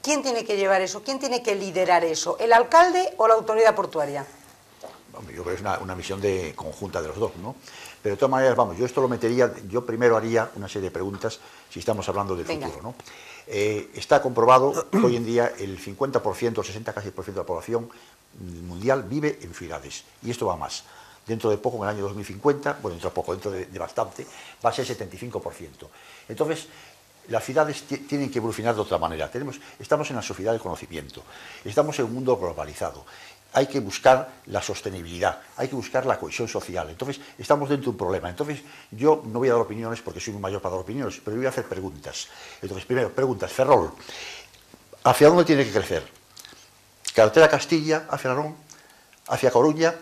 ¿Quién tiene que llevar eso? ¿Quién tiene que liderar eso? ¿El alcalde o la autoridad portuaria? Yo creo que es una misión conjunta de los dos, ¿no? Pero de todas maneras, vamos, yo esto lo metería, yo primero haría una serie de preguntas si estamos hablando del futuro, ¿no? Está comprobado que hoy en día el 50%, 60 casi por ciento de la población mundial vive en ciudades, y esto va más. Dentro de poco, en el año 2050, bueno, dentro de poco, dentro de bastante, va a ser 75%. Entonces, las ciudades tienen que evolucionar de otra manera. Estamos en la sociedad del conocimiento, estamos en un mundo globalizado. Hay que buscar la sostenibilidad, hay que buscar la cohesión social. Entonces, estamos dentro de un problema. Entonces, yo no voy a dar opiniones porque soy muy mayor para dar opiniones, pero voy a hacer preguntas. Entonces, primero, preguntas. Ferrol, ¿hacia dónde tiene que crecer? ¿Carretera Castilla, hacia Narón, hacia Coruña,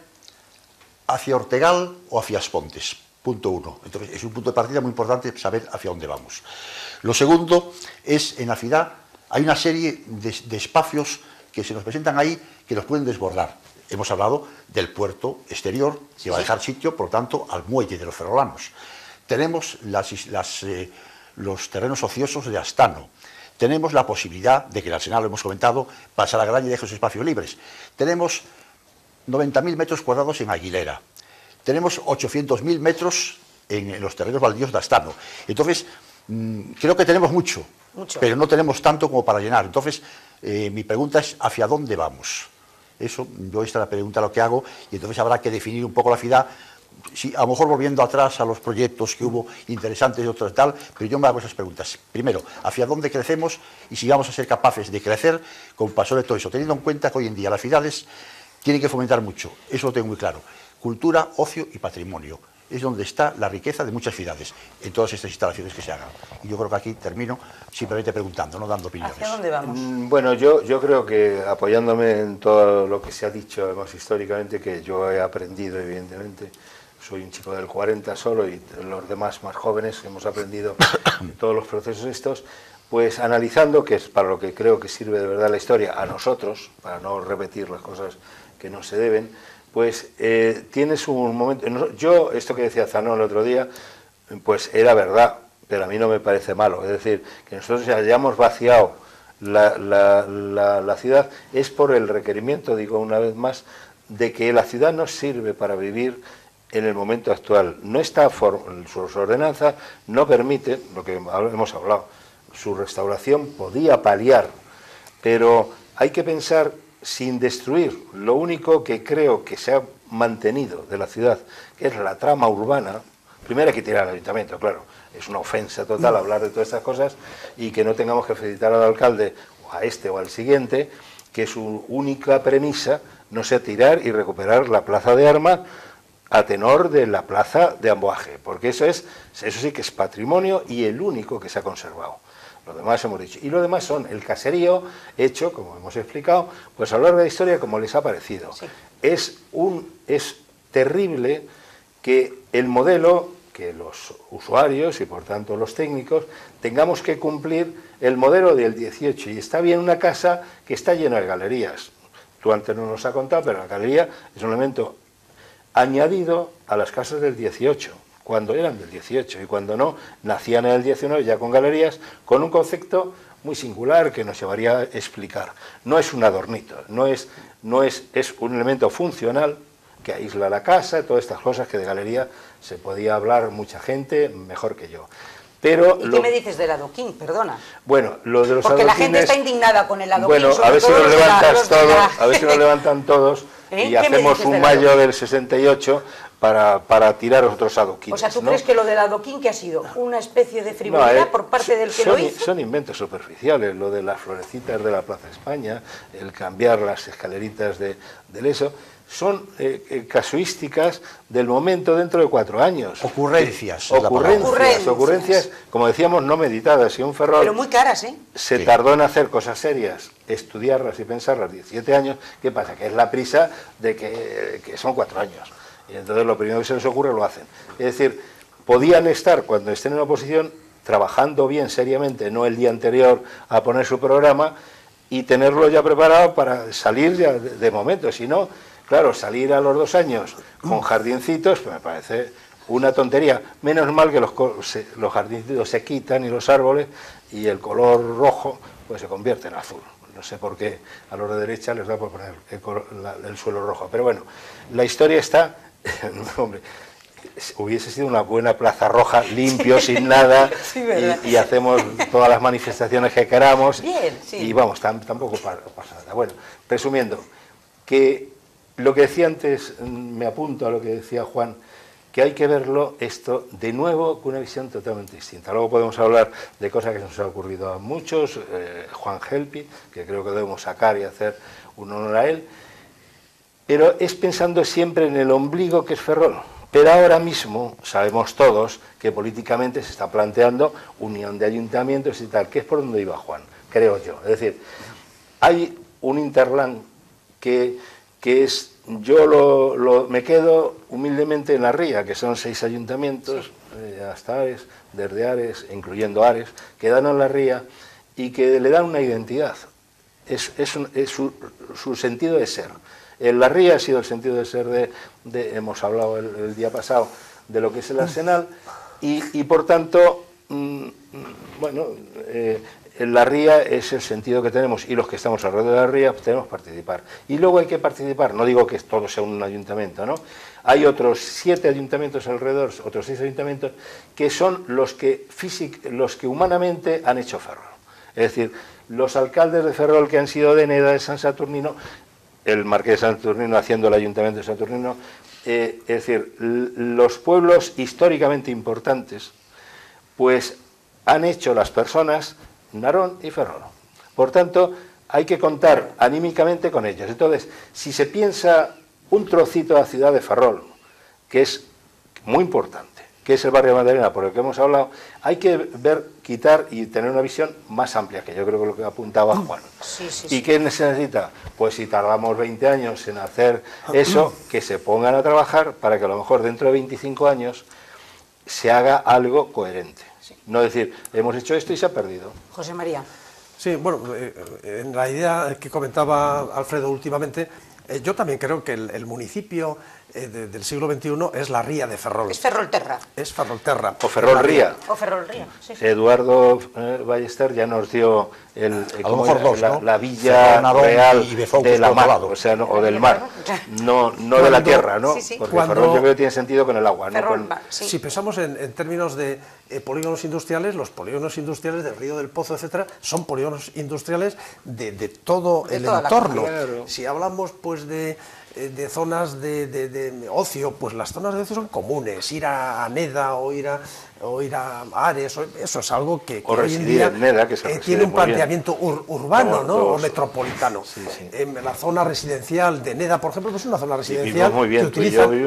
hacia Ortegal o hacia Aspontes? Punto uno. Entonces, es un punto de partida muy importante saber hacia dónde vamos. Lo segundo es, en la ciudad, hay una serie de espacios que se nos presentan ahí que nos pueden desbordar. Hemos hablado del puerto exterior, que va a dejar sitio, por lo tanto, al muelle de los ferrolanos. Tenemos los terrenos ociosos de Astano. Tenemos la posibilidad de que el Arsenal, lo hemos comentado, pasa a la Granja y deje esos espacios libres. Tenemos 90.000 metros cuadrados en Aguilera. Tenemos 800.000 metros en los terrenos baldíos de Astano. Entonces, creo que tenemos mucho, pero no tenemos tanto como para llenar. Entonces, mi pregunta es, ¿hacia dónde vamos? Esta es la pregunta lo que hago, y entonces habrá que definir un poco la ciudad, sí, a lo mejor volviendo atrás a los proyectos que hubo interesantes y otros tal, pero yo me hago esas preguntas. Primero, ¿hacia dónde crecemos? Y si vamos a ser capaces de crecer con paso de todo eso, teniendo en cuenta que hoy en día las ciudades tienen que fomentar mucho, eso lo tengo muy claro, cultura, ocio y patrimonio. Es donde está la riqueza de muchas ciudades, en todas estas instalaciones que se hagan. Y yo creo que aquí termino simplemente preguntando, no dando opiniones. ¿Hacia dónde vamos? Bueno, yo creo que, apoyándome en todo lo que se ha dicho, además históricamente, que yo he aprendido, evidentemente, soy un chico del 40 solo, y los demás más jóvenes hemos aprendido todos los procesos estos, pues analizando, que es para lo que creo que sirve de verdad la historia, a nosotros, para no repetir las cosas que no se deben, pues tienes un momento. Yo, esto que decía Zanón el otro día, pues era verdad, pero a mí no me parece malo. Es decir, que nosotros hayamos vaciado la ciudad es por el requerimiento, digo una vez más, de que la ciudad no sirve para vivir en el momento actual. No está, su ordenanza no permite, lo que hemos hablado, su restauración podía paliar, pero hay que pensar sin destruir. Lo único que creo que se ha mantenido de la ciudad, que es la trama urbana. Primero hay que tirar al ayuntamiento, claro, es una ofensa total hablar de todas estas cosas, y que no tengamos que felicitar al alcalde, o a este o al siguiente, que su única premisa no sea tirar y recuperar la plaza de armas a tenor de la plaza de Amboaje, porque eso sí que es patrimonio y el único que se ha conservado. Lo demás hemos dicho. Y lo demás son el caserío hecho, como hemos explicado, pues a lo largo de la historia como les ha parecido. Sí. Es terrible que el modelo, que los usuarios y por tanto los técnicos tengamos que cumplir el modelo del 18. Y está bien una casa que está llena de galerías. Tú antes no nos has contado, pero la galería es un elemento añadido a las casas del 18. Cuando eran del 18 y cuando no, nacían en el 19 ya con galerías, con un concepto muy singular que nos llevaría a explicar. No es un adornito, es un elemento funcional que aísla la casa, todas estas cosas que de galería se podía hablar mucha gente mejor que yo. Pero ¿y qué me dices del adoquín? Perdona. Bueno, lo de los porque adoquines, la gente está indignada con el adoquín. Bueno, a ver si nos levantas todos, a ver si nos levantan todos y hacemos un mayo del 68 para tirar otros adoquines. O sea, ¿tú crees que lo del adoquín que ha sido una especie de frivolidad por parte del que lo hizo? Son inventos superficiales, lo de las florecitas de la Plaza España, el cambiar las escaleritas del eso, son casuísticas del momento dentro de 4 años. Ocurrencias, como decíamos, no meditadas. Y un Ferrol, pero muy caras, se tardó en hacer cosas serias, estudiarlas y pensarlas 17 años. ¿Qué pasa? Que es la prisa de que son 4 años. Y entonces lo primero que se les ocurre lo hacen. Es decir, podían estar, cuando estén en oposición, trabajando bien seriamente, no el día anterior a poner su programa, y tenerlo ya preparado para salir ya de momento. Si no, claro, salir a los 2 años con jardincitos, pues me parece una tontería. Menos mal que los jardincitos se quitan y los árboles, y el color rojo pues se convierte en azul. No sé por qué a los de derecha les da por poner el suelo rojo. Pero bueno, la historia está... hombre, hubiese sido una buena Plaza Roja, limpio, sin nada, sí, y hacemos todas las manifestaciones que queramos. Bien, sí. Y vamos, tampoco pasa nada. Bueno, resumiendo, que lo que decía antes, me apunto a lo que decía Juan, que hay que verlo esto de nuevo con una visión totalmente distinta. Luego podemos hablar de cosas que nos han ocurrido a muchos, Juan Gelpi, que creo que debemos sacar y hacer un honor a él, pero es pensando siempre en el ombligo que es Ferrol. Pero ahora mismo sabemos todos que políticamente se está planteando unión de ayuntamientos y tal, que es por donde iba Juan, creo yo. Es decir, hay un interland que es... Yo me quedo humildemente en la ría, que son 6 ayuntamientos, hasta Ares, desde Ares, incluyendo Ares, que dan a la ría y que le dan una identidad. Es su sentido de ser. La ría ha sido el sentido de ser hemos hablado el día pasado de lo que es el Arsenal, y por tanto, bueno, la ría es el sentido que tenemos, y los que estamos alrededor de la ría pues, tenemos que participar. Y luego hay que participar, no digo que todo sea un ayuntamiento, ¿no? Hay otros 7 ayuntamientos alrededor, otros 6 ayuntamientos, que son los que humanamente han hecho Ferrol. Es decir, los alcaldes de Ferrol que han sido de Neda, de San Saturnino, el marqués de San Saturnino haciendo el ayuntamiento de San Saturnino, es decir, los pueblos históricamente importantes, pues han hecho las personas Narón y Ferrol. Por tanto, hay que contar anímicamente con ellos. Entonces, si se piensa un trocito de la ciudad de Ferrol, que es muy importante, que es el barrio de Madalena, por el que hemos hablado, hay que quitar y tener una visión más amplia, que yo creo que es lo que apuntaba Juan. ¿Y qué se necesita? Pues si tardamos 20 años en hacer eso, que se pongan a trabajar para que a lo mejor dentro de 25 años se haga algo coherente. No decir, hemos hecho esto y se ha perdido. José María. Sí, bueno, en la idea que comentaba Alfredo últimamente, yo también creo que el municipio del siglo XXI es la ría de Ferrol. Es Ferrolterra. Es Ferrolterra. O Ferrol-Ría. O Ferrol-Ría, sí. Eduardo Ballester ya nos dio la villa real de la mar, o sea, o del mar, no de la tierra, ¿no? Sí. Porque Ferrol yo creo que tiene sentido con el agua, ¿no? Si pensamos en términos de polígonos industriales, los polígonos industriales del Río del Pozo, etcétera, son polígonos industriales de todo el entorno. Claro. Si hablamos pues de zonas de ocio, pues las zonas de ocio son comunes, ir a Neda o ir a Ares, eso es algo que hoy en día Neda, que tiene un planteamiento urbano, ¿no? O metropolitano. Sí. La zona residencial de Neda, por ejemplo, pues es una zona residencial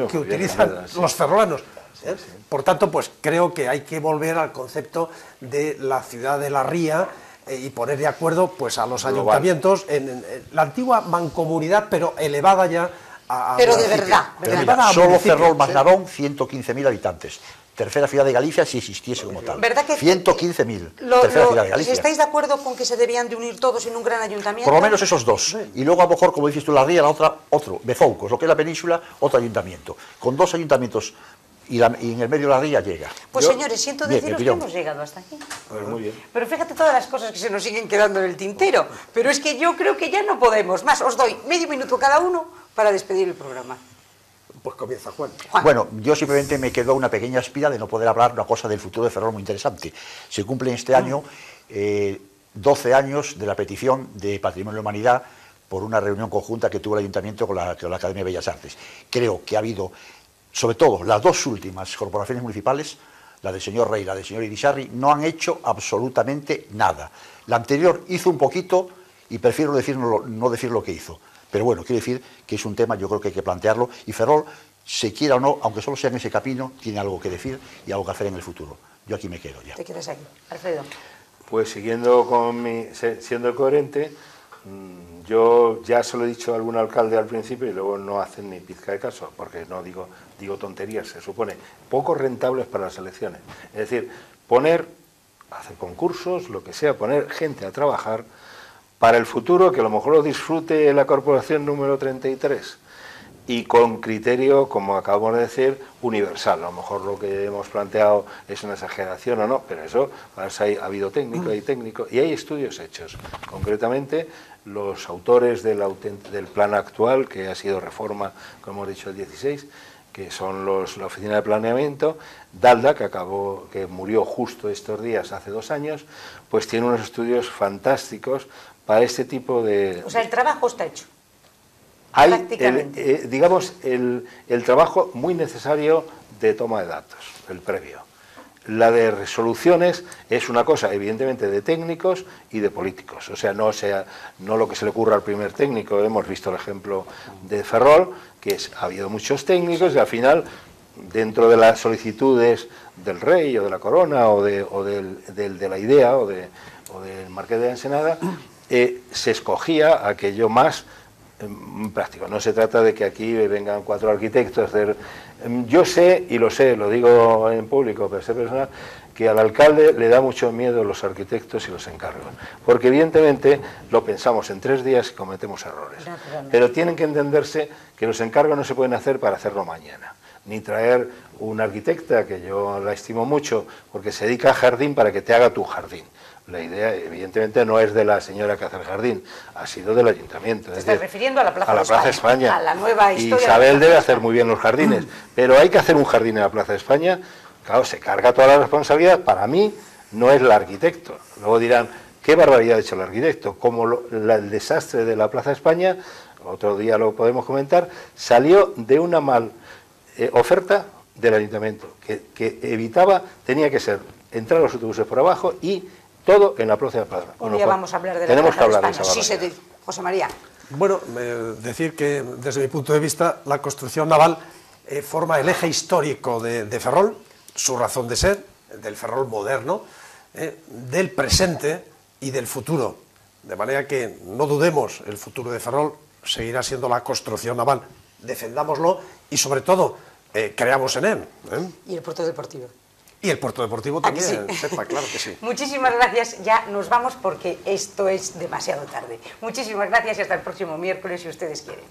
que utilizan los ferrolanos. Sí. Por tanto, pues creo que hay que volver al concepto de la ciudad de la ría y poner de acuerdo pues a los ayuntamientos en la antigua mancomunidad, pero elevada ya a pero de verdad. Mira, solo Ferrol más Narón, 115.000 habitantes. Tercera ciudad de Galicia si existiese como tal. ¿Verdad que 115.000. Tercera ciudad de Galicia. ¿Estáis de acuerdo con que se debían de unir todos en un gran ayuntamiento? Por lo menos esos dos. Y luego a lo mejor, como dices tú, la ría, la otra, otro, Bezoucos, lo que es la península, otro ayuntamiento. Con 2 ayuntamientos y en el medio de la ría llega. Pues señores, siento deciros que hemos llegado hasta aquí. Pues muy bien. Pero fíjate todas las cosas que se nos siguen quedando en el tintero. Pero es que yo creo que ya no podemos más. Os doy medio minuto cada uno para despedir el programa. Pues comienza Juan. Bueno, yo simplemente me quedo una pequeña espina de no poder hablar una cosa del futuro de Ferrol muy interesante. Se cumplen este año 12 años de la petición de Patrimonio de la Humanidad por una reunión conjunta que tuvo el Ayuntamiento con la Academia de Bellas Artes. Creo que ha habido, sobre todo, las 2 últimas corporaciones municipales, la del señor Rey y la del señor Irisarri, no han hecho absolutamente nada. La anterior hizo un poquito y prefiero no decir lo que hizo. Pero bueno, quiero decir que es un tema, yo creo que hay que plantearlo, y Ferrol, se quiera o no, aunque solo sea en ese camino, tiene algo que decir y algo que hacer en el futuro. Yo aquí me quedo ya. Te quedas aquí. Alfredo. Pues siguiendo siendo coherente, yo ya se lo he dicho a algún alcalde al principio y luego no hacen ni pizca de caso, porque no digo tonterías, se supone, poco rentables para las elecciones. Es decir, hacer concursos, lo que sea, poner gente a trabajar para el futuro, que a lo mejor lo disfrute la corporación número 33, y con criterio, como acabamos de decir, universal. A lo mejor lo que hemos planteado es una exageración o no, pero eso, ha habido técnico, y hay estudios hechos. Concretamente, los autores del plan actual, que ha sido reforma, como hemos dicho, el 16, que son la Oficina de Planeamiento, Dalda, que murió justo estos días, hace 2 años, pues tiene unos estudios fantásticos para este tipo de... O sea, el trabajo está hecho. Hay, digamos, el trabajo muy necesario de toma de datos, el previo. La de resoluciones es una cosa, evidentemente, de técnicos y de políticos. O sea, no lo que se le ocurra al primer técnico. Hemos visto el ejemplo de Ferrol, que ha habido muchos técnicos y al final, dentro de las solicitudes del rey o de la corona o de la idea o del marqués de la Ensenada, se escogía aquello más práctico. No se trata de que aquí vengan 4 arquitectos. Yo sé, y lo digo en público, pero sé personal, que al alcalde le da mucho miedo los arquitectos y los encargos, porque evidentemente lo pensamos en 3 días y cometemos errores. Pero tienen que entenderse que los encargos no se pueden hacer para hacerlo mañana, ni traer una arquitecta, que yo la estimo mucho, porque se dedica a jardín para que te haga tu jardín. La idea, evidentemente, no es de la señora que hace el jardín, ha sido del ayuntamiento. Te estás refiriendo a la Plaza de España. A la nueva historia. Isabel debe hacer muy bien los jardines, pero hay que hacer un jardín en la Plaza de España. Claro, se carga toda la responsabilidad. Para mí, no es el arquitecto. Luego dirán, qué barbaridad ha hecho el arquitecto. Como el desastre de la Plaza de España, otro día lo podemos comentar, salió de una mal oferta del ayuntamiento, que tenía que ser entrar los autobuses por abajo y todo en la Plaza de España. Un día vamos a hablar de la Plaza de España. Sí, José María. Bueno, decir que desde mi punto de vista la construcción naval forma el eje histórico de Ferrol, su razón de ser, del Ferrol moderno, del presente y del futuro. De manera que no dudemos, el futuro de Ferrol seguirá siendo la construcción naval. Defendámoslo y sobre todo creamos en él. Y el puerto deportivo. Y el puerto deportivo también, sepa, claro que sí. Muchísimas gracias, ya nos vamos porque esto es demasiado tarde. Muchísimas gracias y hasta el próximo miércoles si ustedes quieren.